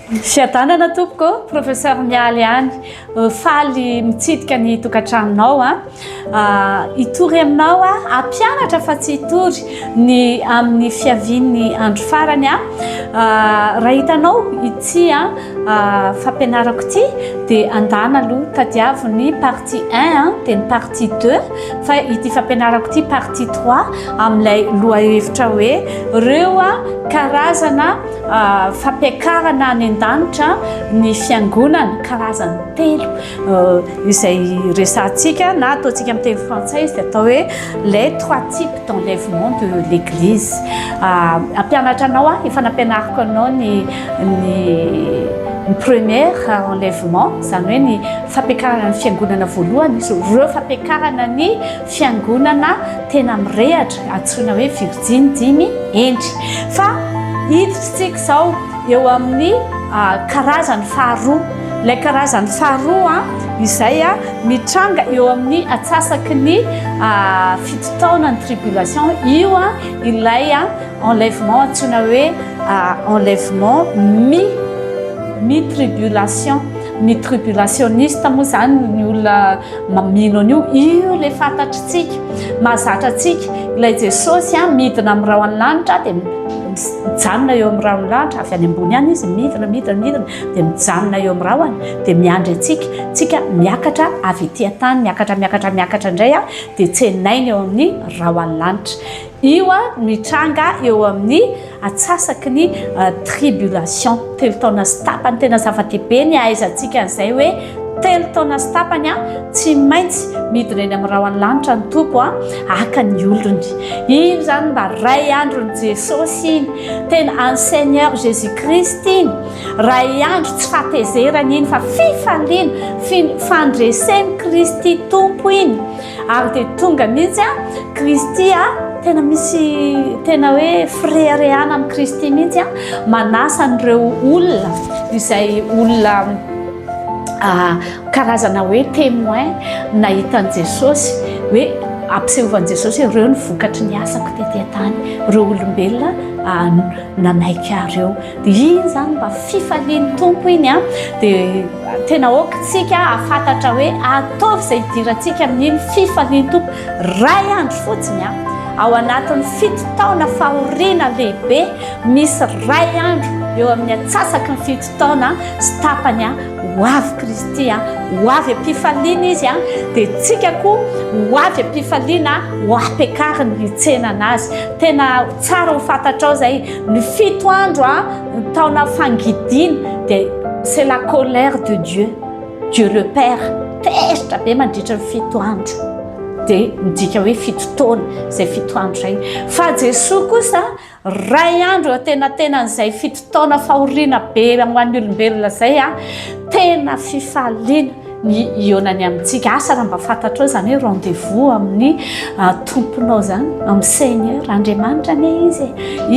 Fiadanana tompoko professeur mialy ihany faly mitsidika ny tokantranonao hitory aminao ampianatra fa tsy hitory ny amin'ny fiavian'ny andro farany raha hitanao ity fampianarako ity dia andana aloha tadiavo ny partie 1 dia ny partie 2 fa ity fampianarako ity partie 3 amin'ilay lohahevitra hoe ireo karazana fampiakarana any an-danitra ny fiangonana karazany telo izay resantsika na ataontsika amin'ny teny frantsay dia atao hoe les 3 types d'enlèvement de l'église. Ampianatra anao efa nampianariko anao ny première enlèvement zany hoe ny fampiakarana ny fiangonana voalohany izy ireo fampiakarana ny fiangonana tena mirehatra antsoina hoe Virgine dimy endry fa hiditsika zao eo amin'ny karazany faharoa. Ilay karazany faharoa izay mitranga eo amin'ny atsasaky ny fito taona ny tribulation io ilay enlèvement antsoina hoe enlèvement mi-tribulation mi-tribulationniste moa zany ny olona mamino an'io io le fantatritsika mahazatra atsika ilay Jesosy midina amin'ny rahony lanitra dia mijanona eo amin'ny rahony lanitra avy any ambony any izy midina dia mijanona eo amin'ny rahony dia miandry atsika tsika miakatra avy etỳ tany miakatra indray dia tsenainy eo amin'ny rahony lanitra io mitranga eo amin'ny atsasaky ny tribulation telo taona sy tapany tena zava-dehibe ny ahaizantsika an'izay hoe telo taona sy tapany tsy maintsy midina eny amin'ny rahony lanitra ny tompo aka ny olony iny zany mba ray androny Jesosy iny tena an Seigneur Jésus Christ iny ray andro tsy fahatezerany iny fa fifaliana fandreseny Kristy tompo iny ary dia tonga mihitsy Kristy tena misy tena hoe frérehana amin'ny Kristy mihitsy manasa an'ireo olona izay olona karazana hoe témoin nahitan'i Jesosy hoe ampisehovan' Jesosy ireo ny vokatry ny asako tetỳ tany ireo olombelona nanaika reo dia iny zany mba fifalian'ny tompo iny dia tena okantsika afantatra hoe ataovy izay idirantsika amin'iny fifalian'ny tompo ray andro fotsiny ao anatin'ny fito taona fahoriana lehibe misy ray andro eo amin'ny atsasaky ny fito taona sy tapany ho avy Kristy ho avy am-pifaliana izy dia tsika koa ho avy am-pifaliana ho ampiakariny hitsena anazy tena tsara ho fantatrao zay ny fito andro taona fangidiana dia c'est la colère de Dieu le Père tezitra be mandritra ny fito andro dia midika hoe fito taona izay fito andro zay fa Jesosy kosa ray andro tena n'izay fito taona fahoriana be amin'ny olombelona zay tena fifaliana ny ionany amintsika asa raha mba fantatrao zany hoe rendez-vous amin'ny tomponao zany amin'ny Seigneur Andriamanitra ane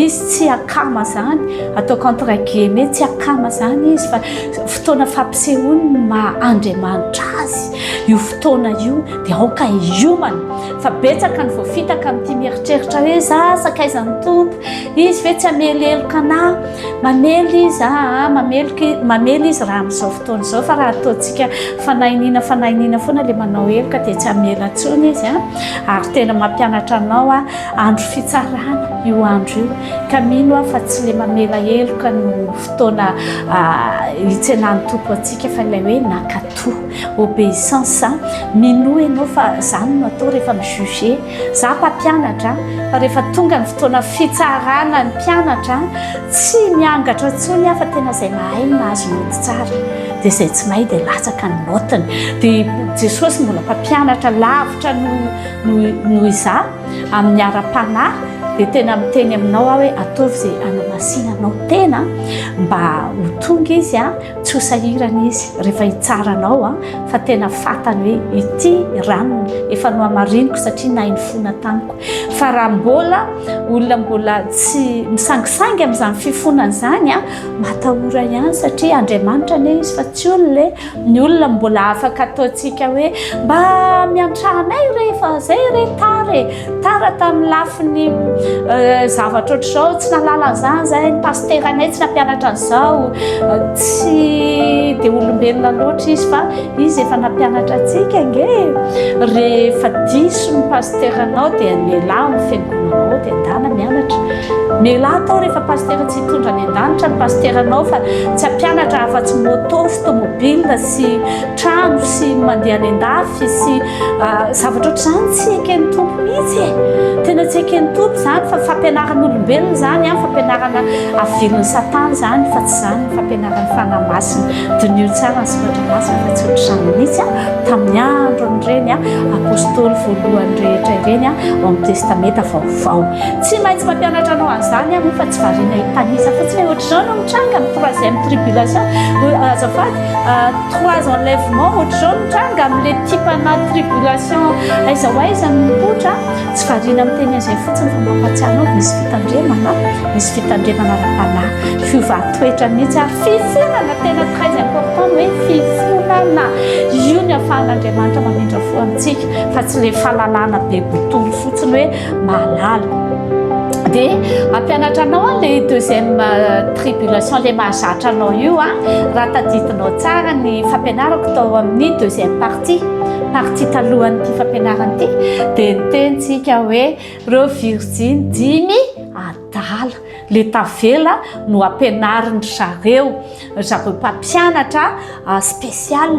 izy tsy akama zany ataoko entre guillemets tsy akama zany izy fa fotoana fampisehoany maha Andriamanitra azy io fotoana io dia aoka hiomana fa betsaka ny voafitaka amin'ity mieritreritra hoe sakaiza ny tompo izy ve tsy amelieloka anahy mamely izy mamely izy raha amin'izao fotoana izao fa raha ataontsika fanahinina foana le manao eloka dia tsy amela ntsony izy ary tena mampianatra anao andro fitsarana io andro io ka mino fa tsy le mamela eloka no fotoana hitsenan'ny tompo atsika fa ilay hoe nakatoa obéissance mino ianao fa zany no atao rehefa mijuge za mpampianatra fa rehefa tonga ny fotoana fitsarana ny mpianatra tsy miangatra ntsony fa tena izay mahay ny mahazo nody tsara dia izay tsy mahay dia latsaka ny notiny dia Jesosy mbola mpampianatra lavitra no iza amin'ny ara-panahy dia tena miteny aminao hoe ataovy izay anamasinanao tena mba ho tonga izy tsy ho sahirana izy rehefa hitsaranao fa tena fantany hoe ity ranony efa no hamariniko satria nahay ny fona taniko fa raha mbola olona mbola tsy misangisangy amin'izany fifonana izany matahora ihany satria Andriamanitra ane izy fa tsy olona ny olona mbola afaka ataontsika hoe mba miantrahanay rehefa zay re tara tamin'ny lafiny zavatra ohatr'izao tsy nalala an'izany zahay ny pasteranay tsy nampianatra an'izao tsy dia olombelona loatra izy fa izy efa nampianatra antsika nge rehefa diso ny pasteranao dia mialahy ny fiangonanao dia andana mianatra mialahy atao rehefa pastera tsy hitondra ny an-danitra ny pasteranao fa tsy hampianatra afa-tsy moto sy tomobile sy trano sy mandeha any an-dafy sy zavatra ohatr'izany tsy eken'ny tompo mihitsy tena tsy eken'ny tompo izany fa fampianaran'olombelona izany fampianarana avelon'ny satana izany fa tsy izany fampianarany fanahy masina dinio tsara ny soratra masina fa tsy ohatr'izany mihitsy tamin'ny andro an'ireny apôstôly voalohany rehetra ireny ao amin'ny testamenta vaovao tsy maintsy mampianatra anao an'izany fa tsy variana hitanisa fotsiny ohatr'izao no mitranga amin'ny troisième tribulation azafady trois enlèvement ohatr'izao mitranga amin'le typana tribulation aiza ho aiza mipotra tsy variana miteny an'izay fotsiny fa mampatsianao misy fitandremana ara-panahy fiovahan-toetra mihitsy ary fifonana tena très important hoe fifonana io ny ahafahan'Andriamanitra mamindra fo amintsika fa tsy le fahalalana be botolo fotsiny hoe mahalala dia ampianatra anao le deuxième tribulation le mahazatra anao io raha taditinao tsara ny fampianarako tao amin'ny deuxième partie talohan'ity fampianarana ity dia nitentsika hoe reo virgine 10 adala le tavela no ampianariny zareo mpampianatra spécial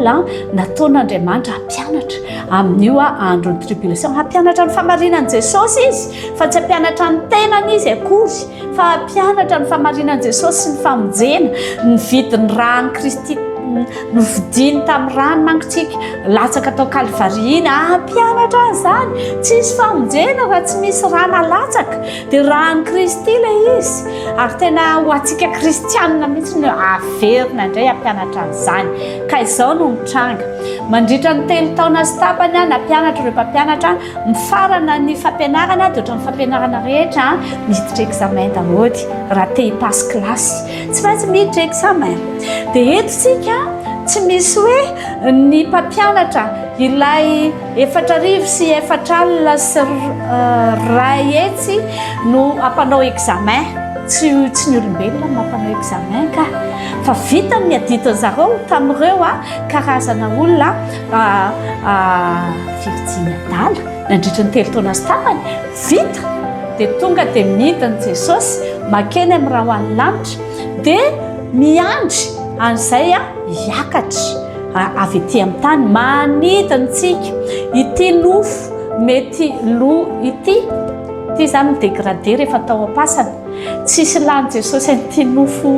nataon'Andriamanitra ampianatra amin'io andro ny tribulation ampianatra ny famarinan'i Jesosy izy fa tsy ampianatra ny tenany izy akory fa ampianatra ny famarinan'i Jesosy sy ny famonjena ny vidiny rany Kristy no vidiny tamin'ny rano mankotsika latsaka tao Kalvari iny ampianatra an'izany tsisy famonjena raha tsy misy rano latsaka dia rano Kristy ilay izy ary tena ho antsika kristianina mihitsy no averina indray ampianatra an'izany ka izao no mitranga mandritra ny 3 taona sy tapany nampianatra ireo mpampianatra mifarana ny fampianarana dia ohatran'ny fampianarana rehetra miditra examen daholo raha te hipasse classe tsy maintsy miditra examen dia eto tsy misy hoe ny mpampianatra ilay 4 sy 4 alina sy ray hetsy no ampanao examen tsy ny olombelona mampanao examen ka fa vita ny aditiny zareo tamin'ireo karazana olona virgine adala nandritra ny 3 taona sy tapany vita dia tonga dia midiny Jesosy makeny amin'ny rahoany lanitra dia miandry an'izay hiakatra avy ety amin'ny tany manidintsika ity nofo mety lo ity izany midégradé rehefa tao am-pasana tsisy lany Jesosy an'ity nofo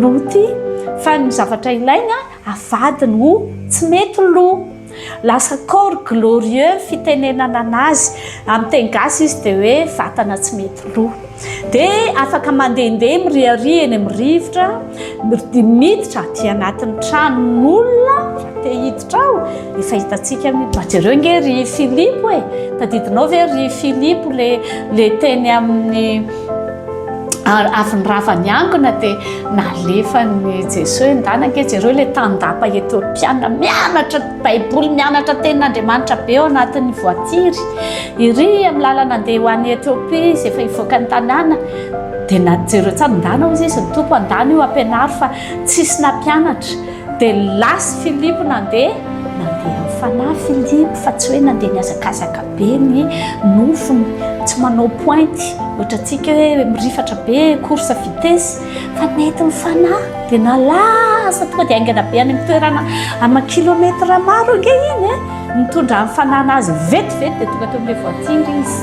lo ity fa ny zavatra ilaina avadiny ho tsy mety lo lasa corps glorieux fitenenana anazy amin'ny teny gasy izy dia hoe vatana tsy mety lo dia afaka mandehandeha miriaria eny amin'ny rivotra miditra aty anatin'ny tranon'olona te hiditra ao efa hitantsika jereo nge ry Filipo tadidinao ve ry Filipo le teny amin'ny avy ny ravany angona dia nalefa ny Jesosy ndana nge jereo le tandapa etiopiana mianatra baiboly mianatra tenin'Andriamanitra be ao anatin'ny voatiry iry amin'ny lalana andeha ho an'ny Etiopia izy efa hivoaka ny tanàna dia najereo tsara ndana ozy izy ny tompo andana io ampianary fa tsisy nampianatra dia lasy Filipo nandeha amin'ny fanahy Filipo fa tsy hoe nandeha niazakazaka be ny nofony tsy manao pointy ohatra antsika hoe mirifatra be course vitesse fa nety mifanahy dia nalaza tonga dia aingana be any amin'ny toerana ama kilometra maro nge iny mitondra amin'ny fananazy vetivety dia tonga teo amin'ilay voatiry izy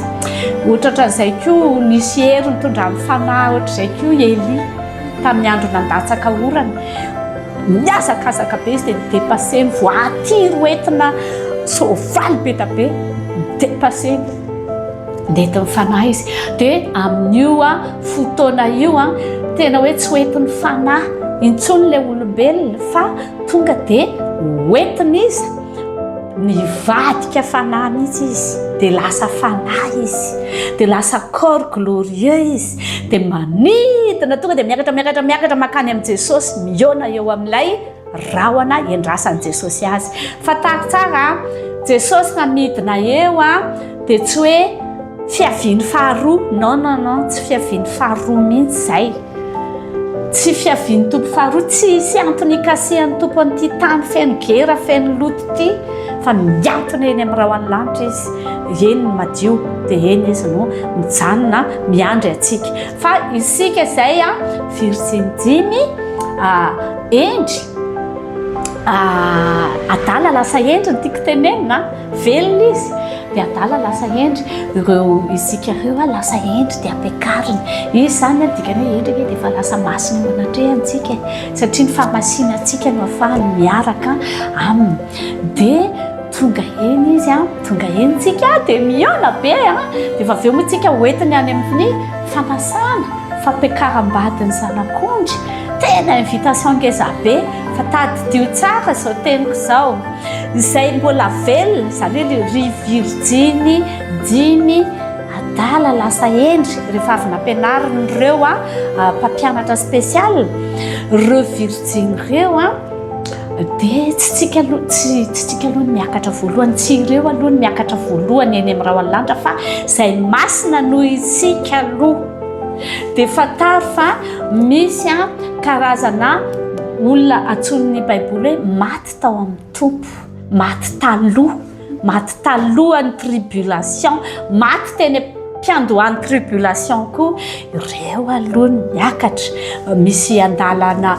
ohatra ohatran'izay koa nisy hery mitondra amin'ny fanahy ohatr'izay koa Eli tamin'ny andro nandatsaka orana miazakazaka be izy dia midépasseny voatiry hoentina soavaly be da be midépasseny ndety mifanahy izy dia amin'io fotoana io tena hoe tsy hoentin'ny fanahy intsony ilay olombelona fa tonga dia hoentina izy nivadika fanahy mihitsy izy dia lasa fanahy izy dia lasa corps glorieux izy dia manidina tonga dia miakatra makany amin'ny Jesosy miona eo amin'ilay rahona endrasan'i Jesosy azy fa tahaka tsara Jesosy namidina eo dia tsy hoe fiaviany faharoa. Non, tsy fiaviany faharoa mihitsy izay. Tsy fiaviany tompo faharoa, tsy hisy antony hikasihan'ny tompo an'ity tany feno gera feno loto ity, fa miantona eny amin'ny raha lanitra izy. Eny no madio dia eny izy no mijanona miandry antsika. Fa isika izay Virginy 5 endry adala lasa endry ny tiako tenenina, velona izy dia adala lasa endry, ireo isika ireo lasa endry dia ampiakariny. Izy zany dikany hoe endry dia efa lasa masina eo anatrehantsika, satria ny fahamasinantsika no ahafahany miaraka aminy. Dia tonga eny izy tonga eny tsika dia miona be dia efa avy eo moa tsika hoentiny any amin'ny fanasana, fampiakaram-badiny zanak'ondry. Tena invitation ngeza be, fa tadidio tsara izao teniko izao. Izay mbola velona, izany hoe ry Virginy 5 adala lasa endry, rehefa avy nampianariny ireo mpampianatra spesial, ireo Virginy ireo dia tsy tsika aloha ny miakatra voalohany, tsy ireo aloha ny miakatra voalohany eny amin'ny raha lanitra, fa izay masina noho isika aloha. Dia fantaro fa misy karazana olona antson'ny Baiboly hoe maty tao amin'ny tompo, maty talohan'ny tribulation, maty teny mpiandohan'ny tribulation koa ireo aloha ny miakatra. Misy andalana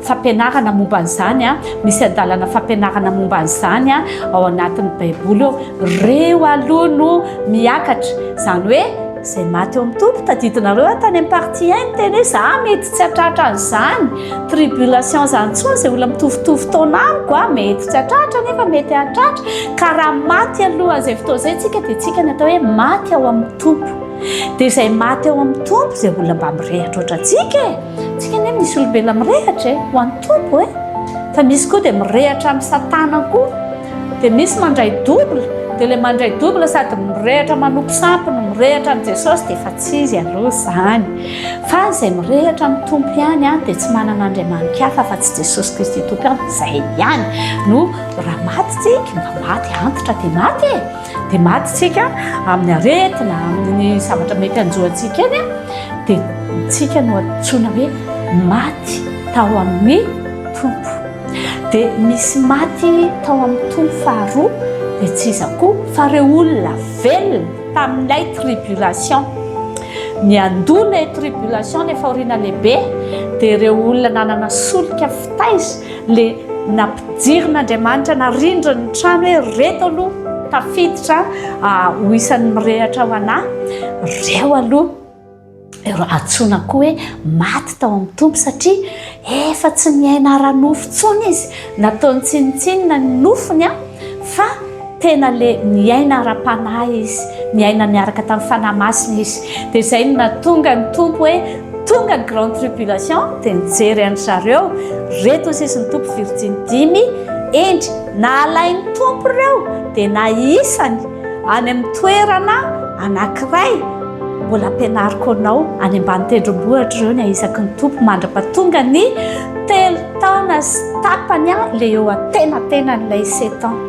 fampianarana momba an'izany misy andalana fampianarana momba an'izany ao anatin'ny Baiboly ao, ireo aloha no miakatra. Izany hoe izay maty eo amin'ny tompo, tadidinareo tany amin'ny partie 1 teny hoe za mety tsy hatratra an'izany tribulation zany intsony, izay olona mitovitovy taona amiko mety tsy hatratra nefa mety hatratra, ka raha maty aloha izay fotoana izay tsika dia tsika ny atao hoe maty ao amin'ny tompo. Dia izay maty ao amin'ny tompo izay olona mba mirehatra oatra tsika ne misy olombelona mirehatra ho an'ny tompo fa misy koa dia mirehatra amin'ny satana koa, dia misy mandray double, dia ilay mandray double sady mirehatra manompo sampony, mirehatra amin'ny Jesosy dia efa tsy izy aloha izany. Fa izay mirehatra amin'ny tompo ihany dia tsy manana andriamanitra hafa fa tsy Jesosy Kristy tompo ihany, izay ihany no raha maty tsika, mba maty antitra dia maty tsika amin'ny aretina, amin'ny zavatra mety hanjoantsika eny dia tsika no antsoina hoe maty tao amin'ny tompo. Dia misy maty tao amin'ny tompo faharoa dia tsy iza koa fa ireo olona velona tamin'ilay tribulation, niandoha ilay tribulation ilay fahoriana lehibe, dia ireo olona nanana solika fitaiza, ilay nampijerin'Andriamanitra narindra ny trano hoe reto aloha tafiditra ho isan'ny mirehatra ho anahy, ireo aloha antsoina koa hoe maty tao amin'ny tompo, satria efa tsy niaina ara-nofo intsony izy, nataony tsinitsinina ny nofony fa tena le niaina ara-panahy izy, niaina niaraka tamin'ny fanahy masina izy. Dia izay no nahatonga ny tompo hoe tonga ny grande tribulation dia nijery an zareo reto sisy ny tompo Virginy 5 endry nahalain'ny tompo ireo dia naisany any amin'ny toerana anankiray mbola ampianariko anao any ambany tendrombohitra ireo ny aisaky ny tompo mandra-pahatonga ny 3 taona sy tapany ilay eo atenatenan'ilay 7 ans.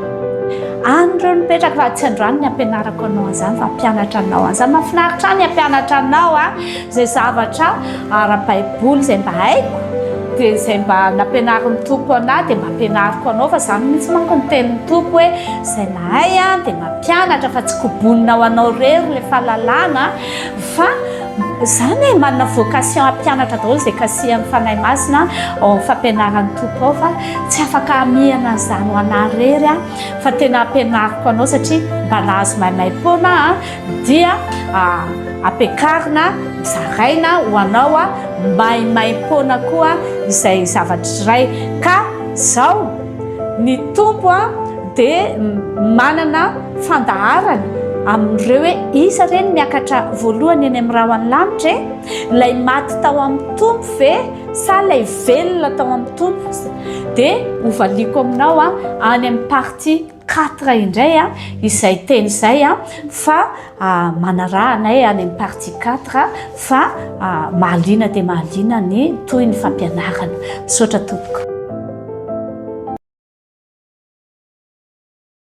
Andreo nipetraka fa tsy androany ny ampianarako anao an'izany, fa ampianatra anao an'izany, mahafinaritra ny ampianatra anao izay zavatra ara-Baiboly izay mba haiko dia izay mba nampianarin'ny tompo anahy dia mba ampianariko anao, fa izany mihitsy manko ny tenin'ny tompo hoe izay nahay dia mampianatra fa tsy kobonina ho anao rery ilay fahalalana, fa izany hoe manana vocation ampianatra daholo izay kasihan'ny fanahy masina ao amin'ny fampianaran'ny tompo ao, fa tsy afaka amihana an'izany ho anahy rery fa tena ampianariko anao, satria mba nahazo maimai-poana dia ampiakarina zaraina ho anao maimai-poana koa izay zavatra iray. Ka izao ny tompo dia manana fandaharana amin'ireo hoe iza ireny miakatra voalohany eny amin'ny raha lanitra, ilay maty tao amin'ny tompo ve sa ilay velona tao amin'ny tompo. Dia hovaliako aminao any amin'ny partie 4 indray izay teny izay fa manarahanay any amin'ny partie 4 fa mahaliana dia mahaliana ny toy ny fampianarana. Misaotra tompoko.